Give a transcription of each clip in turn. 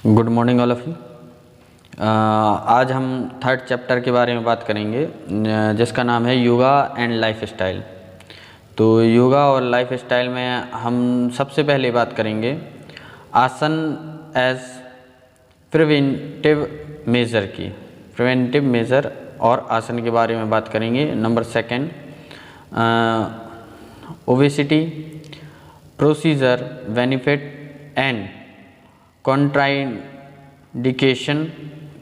Good morning all of you. आज हम third chapter के बारे में बात करेंगे जिसका नाम है योगा एंड लाइफ स्टाइल। तो योगा और लाइफ स्टाइल में हम सबसे पहले बात करेंगे आसन एज प्रिवेंटिव मेज़र की। प्रिवेंटिव मेज़र और आसन के बारे में बात करेंगे। Number second, obesity, procedure, benefit and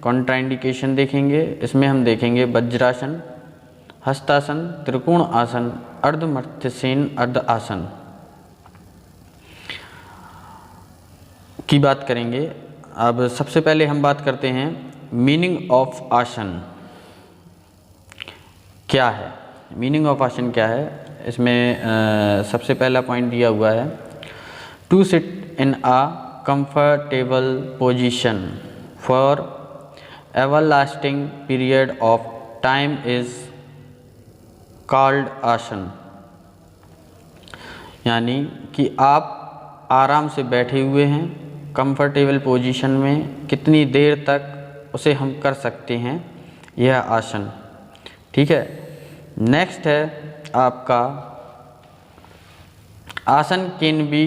contraindication देखेंगे। इसमें हम देखेंगे वज्रासन, हस्तासन, त्रिकोण आसन, अर्धमर्त्यसेन अर्ध आसन की बात करेंगे। अब सबसे पहले हम बात करते हैं मीनिंग ऑफ आसन क्या है। मीनिंग ऑफ आसन क्या है, इसमें सबसे पहला पॉइंट दिया हुआ है to sit in a comfortable position for everlasting period of time is called आसन। यानी कि आप आराम से बैठे हुए हैं कंफर्टेबल पोजीशन में, कितनी देर तक उसे हम कर सकते हैं, यह आसन। ठीक है। नेक्स्ट है आपका आसन can be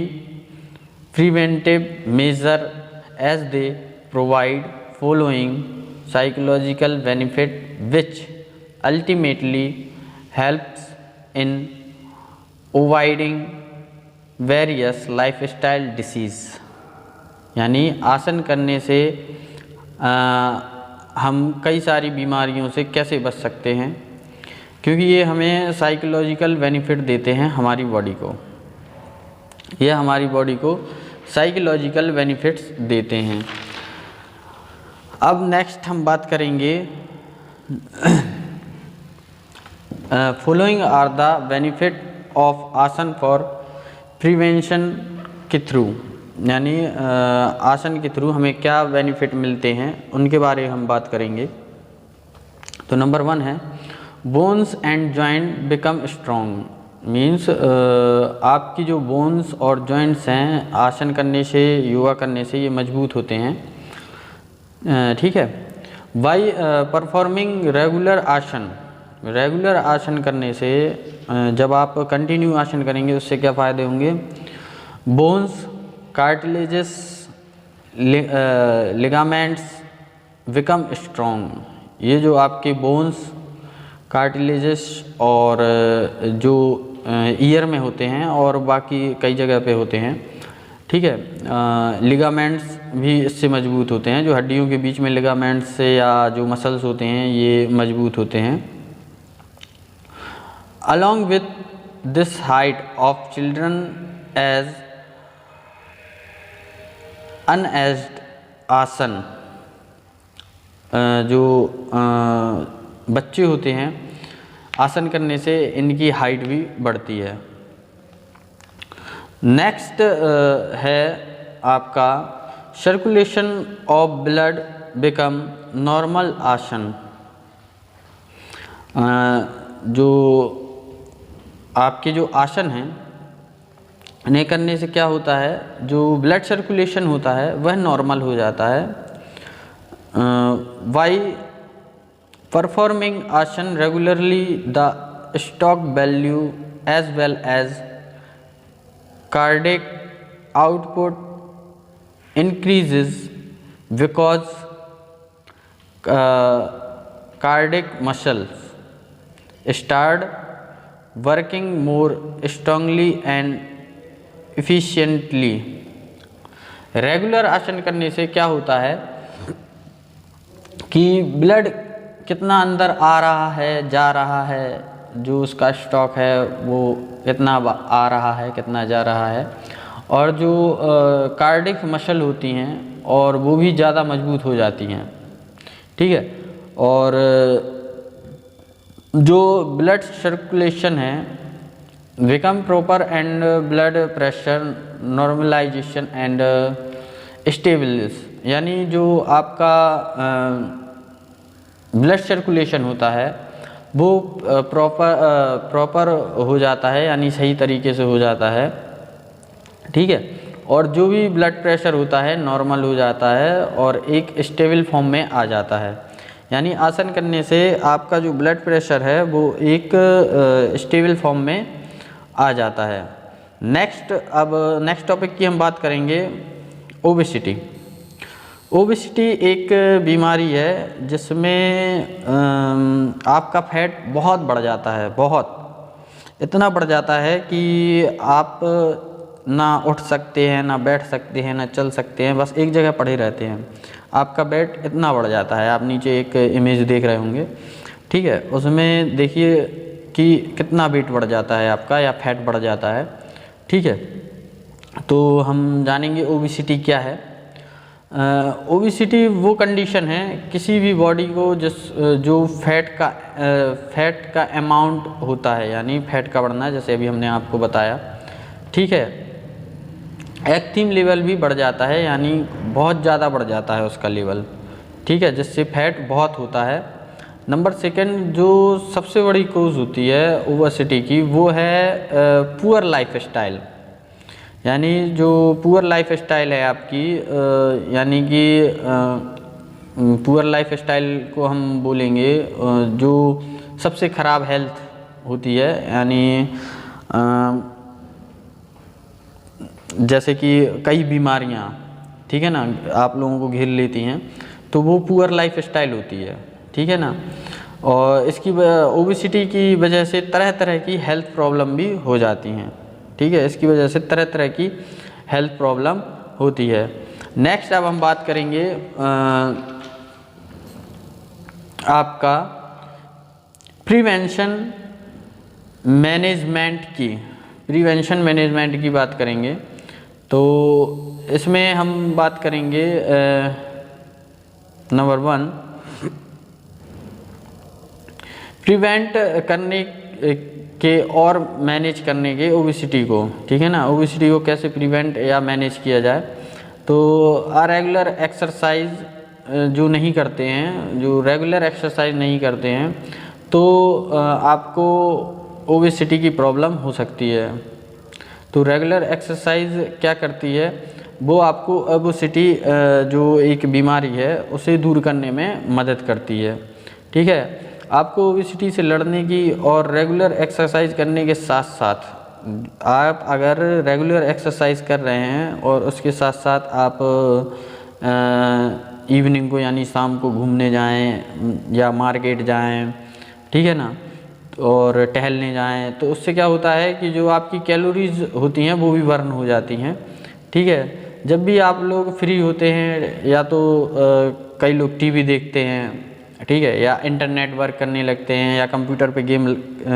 preventive measure as they provide following psychological benefit which ultimately helps in avoiding various lifestyle disease। यानी आसन करने से हम कई सारी बीमारियों से कैसे बच सकते हैं, क्योंकि ये हमें साइकोलॉजिकल बेनिफिट देते हैं हमारी बॉडी को। यह हमारी बॉडी को साइकोलॉजिकल बेनिफिट्स देते हैं। अब नेक्स्ट हम बात करेंगे following are the benefit of आसन फॉर प्रिवेंशन के थ्रू। यानी आसन के थ्रू हमें क्या बेनिफिट मिलते हैं उनके बारे में हम बात करेंगे। तो नंबर 1 है bones and joint become strong. Means आपकी जो बोन्स और जॉइंट्स हैं आसन करने से, योगा करने से ये मजबूत होते हैं। ठीक है। बाई परफॉर्मिंग रेगुलर आसन। रेगुलर आसन करने से जब आप कंटिन्यू आसन करेंगे उससे क्या फ़ायदे होंगे, bones, cartilages, ligaments become strong. ये जो आपके बोन्स, कार्टिलेजेस और जो ईयर में होते हैं और बाकी कई जगह पे होते हैं, ठीक है, लिगामेंट्स भी इससे मजबूत होते हैं। जो हड्डियों के बीच में लिगामेंट्स से या जो मसल्स होते हैं ये मजबूत होते हैं। Along with this height of children age अनएज्ड आसन। जो बच्चे होते हैं आसन करने से इनकी हाइट भी बढ़ती है। नेक्स्ट है आपका circulation of blood become normal आसन। जो आपके जो आसन हैं इन्हें करने से क्या होता है, जो ब्लड सर्कुलेशन होता है वह नॉर्मल हो जाता है। वाई performing आसन regularly the stroke value as well as cardiac output increases because cardiac muscles start working more strongly and efficiently। Regular आसन करने से क्या होता है कि ब्लड कितना अंदर आ रहा है, जा रहा है, जो उसका स्टॉक है वो कितना आ रहा है, कितना जा रहा है, और जो कार्डिक मसल होती हैं और वो भी ज़्यादा मजबूत हो जाती हैं। ठीक है। और जो ब्लड सर्कुलेशन है become proper and blood pressure normalisation and stabilise. यानी जो आपका ब्लड सर्कुलेशन होता है वो प्रॉपर हो जाता है, यानी सही तरीके से हो जाता है। ठीक है। और जो भी ब्लड प्रेशर होता है नॉर्मल हो जाता है और एक स्टेबल फॉर्म में आ जाता है। यानी आसन करने से आपका जो ब्लड प्रेशर है वो एक स्टेबल फॉर्म में आ जाता है। नेक्स्ट टॉपिक की हम बात करेंगे ओबेसिटी। ओबेसिटी एक बीमारी है जिसमें आपका फैट बहुत बढ़ जाता है, बहुत इतना बढ़ जाता है कि आप ना उठ सकते हैं, ना बैठ सकते हैं, ना चल सकते हैं, बस एक जगह पड़े रहते हैं। आपका वेट इतना बढ़ जाता है। आप नीचे एक इमेज देख रहे होंगे, ठीक है, उसमें देखिए कि कितना वेट बढ़ जाता है आपका या फैट बढ़ जाता है, ठीक है। तो हम जानेंगे ओबेसिटी क्या है। ओबेसिटी वो कंडीशन है किसी भी बॉडी को जो फैट का अमाउंट होता है, यानी फैट का बढ़ना, जैसे अभी हमने आपको बताया, ठीक है। एक्टिव लेवल भी बढ़ जाता है, यानी बहुत ज़्यादा बढ़ जाता है उसका लेवल, ठीक है, जिससे फैट बहुत होता है। नंबर सेकंड जो सबसे बड़ी कॉज होती है ओबेसिटी की वो है पुअर लाइफ स्टाइल। यानी जो पुअर लाइफ स्टाइल है आपकी, यानी कि पुअर लाइफ स्टाइल को हम बोलेंगे जो सबसे ख़राब हेल्थ होती है, यानी जैसे कि कई बीमारियां, ठीक है ना, आप लोगों को घेर लेती हैं, तो वो पुअर लाइफ स्टाइल होती है, ठीक है ना। और इसकी ओबेसिटी की वजह से तरह तरह की हेल्थ प्रॉब्लम भी हो जाती हैं, ठीक है। इसकी वजह से तरह तरह की हेल्थ प्रॉब्लम होती है। नेक्स्ट अब हम बात करेंगे आपका प्रिवेंशन मैनेजमेंट की बात करेंगे। तो इसमें हम बात करेंगे नंबर 1 प्रिवेंट करने के और मैनेज करने के ओबेसिटी को, ठीक है ना। ओबेसिटी को कैसे प्रिवेंट या मैनेज किया जाए, तो रेगुलर एक्सरसाइज जो नहीं करते हैं, जो रेगुलर एक्सरसाइज नहीं करते हैं, तो आपको ओबेसिटी की प्रॉब्लम हो सकती है। तो रेगुलर एक्सरसाइज क्या करती है, वो आपको ओबेसिटी जो एक बीमारी है उसे दूर करने में मदद करती है, ठीक है। आपको ओबेसिटी से लड़ने की और रेगुलर एक्सरसाइज करने के साथ साथ, आप अगर रेगुलर एक्सरसाइज कर रहे हैं और उसके साथ साथ आप इवनिंग को यानी शाम को घूमने जाएं या मार्केट जाएं, ठीक है ना, और टहलने जाएं, तो उससे क्या होता है कि जो आपकी कैलोरीज होती हैं वो भी बर्न हो जाती हैं, ठीक है। जब भी आप लोग फ्री होते हैं, या तो कई लोग टीवी देखते हैं, ठीक है, या इंटरनेट वर्क करने लगते हैं, या कंप्यूटर पे गेम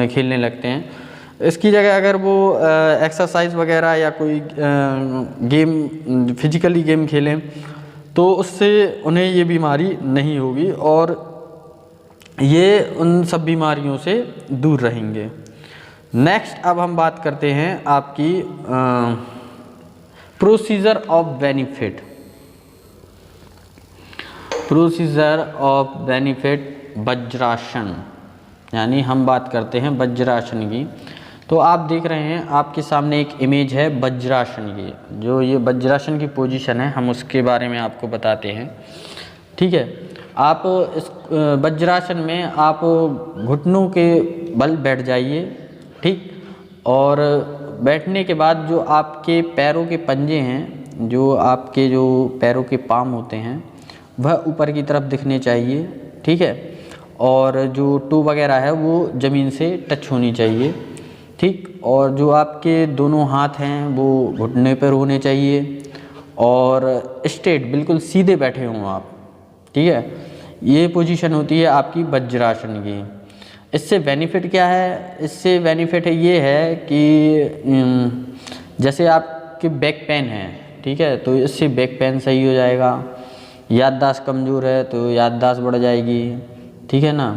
खेलने लगते हैं, इसकी जगह अगर वो एक्सरसाइज वगैरह या कोई गेम फिजिकली गेम खेलें, तो उससे उन्हें ये बीमारी नहीं होगी और ये उन सब बीमारियों से दूर रहेंगे। नेक्स्ट अब हम बात करते हैं आपकी प्रोसीजर ऑफ बेनिफिट वज्रासन, यानी हम बात करते हैं वज्रासन की। तो आप देख रहे हैं आपके सामने एक इमेज है वज्रासन की। जो ये वज्रासन की पोजीशन है, हम उसके बारे में आपको बताते हैं, ठीक है। आप इस वज्रासन में आप घुटनों के बल बैठ जाइए, ठीक, और बैठने के बाद जो आपके पैरों के पंजे हैं, जो आपके जो पैरों के पाम होते हैं, वह ऊपर की तरफ दिखने चाहिए, ठीक है, और जो टो वगैरह है वो ज़मीन से टच होनी चाहिए, ठीक, और जो आपके दोनों हाथ हैं वो घुटने पर होने चाहिए और स्ट्रेट बिल्कुल सीधे बैठे हों आप, ठीक है। ये पोजीशन होती है आपकी वज्रासन की। इससे बेनिफिट क्या है, इससे बेनिफिट ये है कि जैसे आपके बैक पेन है, ठीक है, तो इससे बैक पेन सही हो जाएगा। याददाश्त कमज़ोर है तो याददाश्त बढ़ जाएगी, ठीक है ना।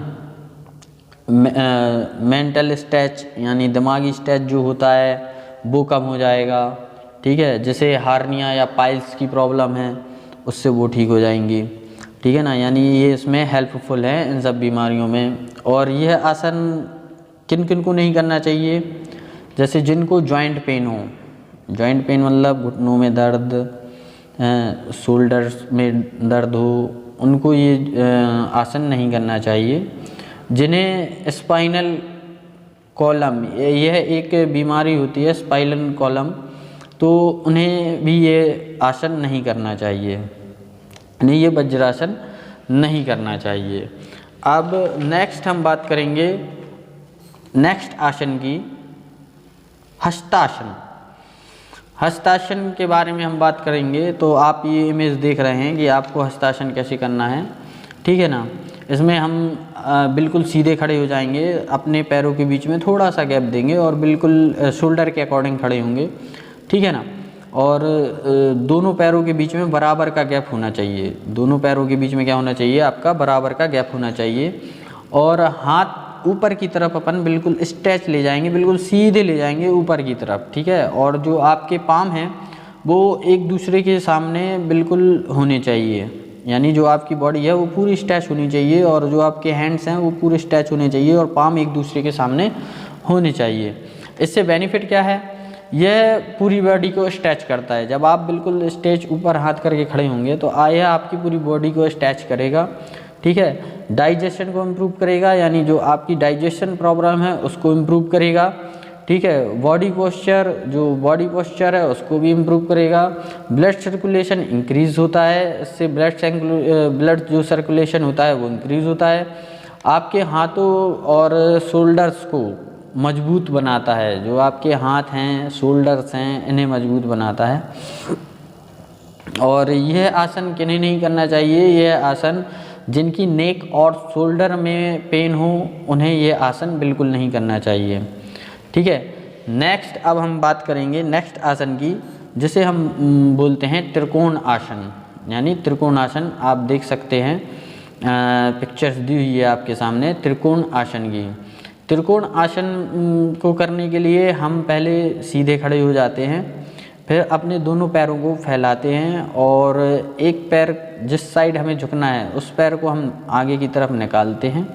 मेंटल स्ट्रेच यानी दिमागी स्ट्रेच जो होता है वो कम हो जाएगा, ठीक है। जैसे हार्निया या पाइल्स की प्रॉब्लम है उससे वो ठीक हो जाएंगी, ठीक है ना। यानी ये इसमें हेल्पफुल है इन सब बीमारियों में। और यह आसन किन किन को नहीं करना चाहिए, जैसे जिनको जॉइंट पेन हो, जॉइंट पेन मतलब घुटनों में दर्द, शोल्डर्स में दर्द हो, उनको ये आसन नहीं करना चाहिए। जिन्हें स्पाइनल कॉलम, यह एक बीमारी होती है स्पाइनल कॉलम, तो उन्हें भी ये आसन नहीं करना चाहिए, उन्हें ये वज्रासन नहीं करना चाहिए। अब नेक्स्ट हम बात करेंगे नेक्स्ट आसन की, हस्तासन। हस्तासन के बारे में हम बात करेंगे। तो आप ये इमेज देख रहे हैं कि आपको हस्तासन कैसे करना है, ठीक है ना। इसमें हम बिल्कुल सीधे खड़े हो जाएंगे, अपने पैरों के बीच में थोड़ा सा गैप देंगे और बिल्कुल शोल्डर के अकॉर्डिंग खड़े होंगे, ठीक है ना। और दोनों पैरों के बीच में बराबर का गैप होना चाहिए। दोनों पैरों के बीच में क्या होना चाहिए, आपका बराबर का गैप होना चाहिए। और हाथ ऊपर की तरफ अपन बिल्कुल स्ट्रेच ले जाएंगे, बिल्कुल सीधे ले जाएंगे ऊपर की तरफ, ठीक है। और जो आपके पाम हैं वो एक दूसरे के सामने बिल्कुल होने चाहिए, यानी जो आपकी बॉडी है वो पूरी स्ट्रेच होनी चाहिए और जो आपके हैंड्स हैं वो पूरे स्ट्रेच होने चाहिए और पाम एक दूसरे के सामने होने चाहिए। इससे बेनिफिट क्या है, यह पूरी बॉडी को स्ट्रेच करता है। जब आप बिल्कुल स्ट्रेच ऊपर हाथ करके खड़े होंगे तो यह आपकी पूरी बॉडी को स्ट्रेच करेगा, ठीक है। डाइजेशन को इम्प्रूव करेगा, यानी जो आपकी डाइजेशन प्रॉब्लम है उसको इम्प्रूव करेगा, ठीक है। बॉडी पोस्चर, जो बॉडी पोस्चर है उसको भी इम्प्रूव करेगा। ब्लड सर्कुलेशन इंक्रीज़ होता है, इससे ब्लड जो सर्कुलेशन होता है वो इंक्रीज़ होता है। आपके हाथों और शोल्डर्स को मजबूत बनाता है, जो आपके हाथ हैं, शोल्डर्स हैं, इन्हें मजबूत बनाता है। और यह आसन किन्हें नहीं करना चाहिए, यह आसन जिनकी नेक और शोल्डर में पेन हो उन्हें यह आसन बिल्कुल नहीं करना चाहिए, ठीक है। नेक्स्ट अब हम बात करेंगे नेक्स्ट आसन की, जिसे हम बोलते हैं त्रिकोण आसन, यानी त्रिकोण आसन। आप देख सकते हैं पिक्चर्स दी हुई है आपके सामने त्रिकोण आसन की। त्रिकोण आसन को करने के लिए हम पहले सीधे खड़े हो जाते हैं, फिर अपने दोनों पैरों को फैलाते हैं और एक पैर जिस साइड हमें झुकना है उस पैर को हम आगे की तरफ निकालते हैं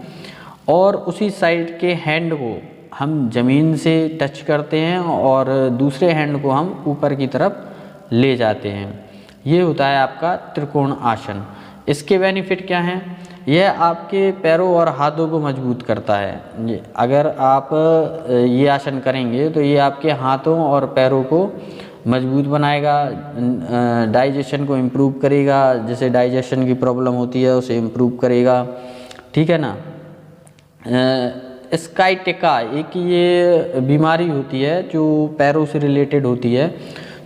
और उसी साइड के हैंड को हम ज़मीन से टच करते हैं और दूसरे हैंड को हम ऊपर की तरफ ले जाते हैं। ये होता है आपका त्रिकोण आसन। इसके बेनिफिट क्या हैं, यह आपके पैरों और हाथों को मजबूत करता है। अगर आप ये आसन करेंगे तो ये आपके हाथों और पैरों को मजबूत बनाएगा, डाइजेशन को इम्प्रूव करेगा, जैसे डाइजेशन की प्रॉब्लम होती है उसे इम्प्रूव करेगा, ठीक है ना। स्काइटिका एक ये बीमारी होती है जो पैरों से रिलेटेड होती है।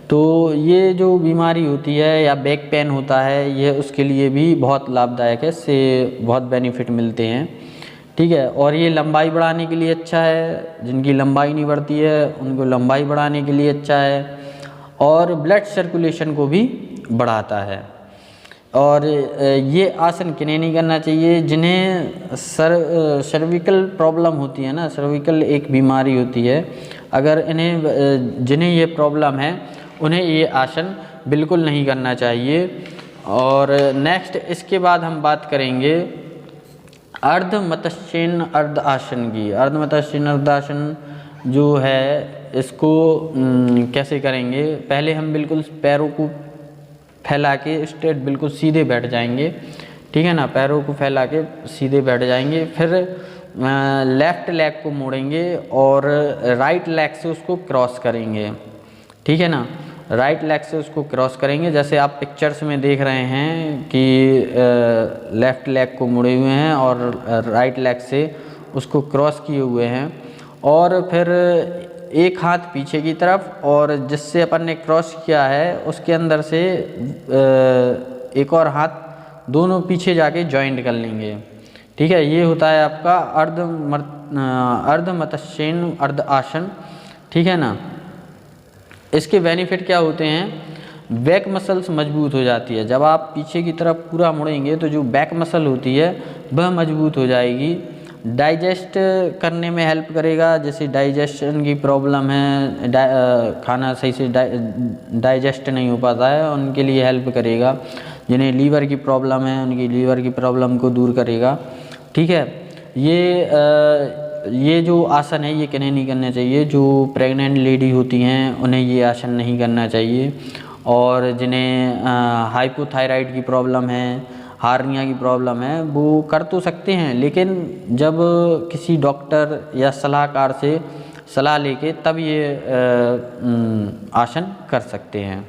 तो ये जो बीमारी होती है या बैक पेन होता है, यह उसके लिए भी बहुत लाभदायक है, इससे बहुत बेनिफिट मिलते हैं, ठीक है। और ये लंबाई बढ़ाने के लिए अच्छा है, जिनकी लंबाई नहीं बढ़ती है उनको लंबाई बढ़ाने के लिए अच्छा है और ब्लड सर्कुलेशन को भी बढ़ाता है। और ये आसन किन्हें नहीं करना चाहिए, जिन्हें सर्विकल प्रॉब्लम होती है ना, सर्विकल एक बीमारी होती है, अगर जिन्हें ये प्रॉब्लम है उन्हें ये आसन बिल्कुल नहीं करना चाहिए। और नेक्स्ट इसके बाद हम बात करेंगे अर्ध मत्स्येन अर्ध आसन की। अर्ध मत्स्येन अर्ध आसन जो है इसको कैसे करेंगे, पहले हम बिल्कुल पैरों को फैला के स्ट्रेट बिल्कुल सीधे बैठ जाएंगे, ठीक है ना। पैरों को फैला के सीधे बैठ जाएंगे, फिर लेफ़्ट लेग को मोड़ेंगे और राइट लेग से उसको क्रॉस करेंगे, ठीक है ना। राइट लेग से उसको क्रॉस करेंगे, जैसे आप पिक्चर्स में देख रहे हैं कि लेफ़्ट लेग को मुड़े हुए हैं और राइट लेग से उसको क्रॉस किए हुए हैं। और फिर एक हाथ पीछे की तरफ और जिससे अपन ने क्रॉस किया है उसके अंदर से एक और हाथ दोनों पीछे जाके जॉइंट कर लेंगे, ठीक है। ये होता है आपका अर्ध मत्स्येन अर्ध आसन, ठीक है ना। इसके बेनिफिट क्या होते हैं, बैक मसल्स मजबूत हो जाती है। जब आप पीछे की तरफ पूरा मुड़ेंगे तो जो बैक मसल होती है वह मजबूत हो जाएगी। डाइजेस्ट करने में हेल्प करेगा, जैसे डाइजेशन की प्रॉब्लम है, खाना सही से डाइजेस्ट नहीं हो पाता है, उनके लिए हेल्प करेगा। जिन्हें लीवर की प्रॉब्लम है उनकी लीवर की प्रॉब्लम को दूर करेगा, ठीक है। ये ये जो आसन है ये किन्हें नहीं करना चाहिए, जो प्रेग्नेंट लेडी होती हैं उन्हें ये आसन नहीं करना चाहिए, और जिन्हें हाइपोथायराइड की प्रॉब्लम है, हार्निया की प्रॉब्लम है, वो कर तो सकते हैं, लेकिन जब किसी डॉक्टर या सलाहकार से सलाह लेके तब ये आसन कर सकते हैं।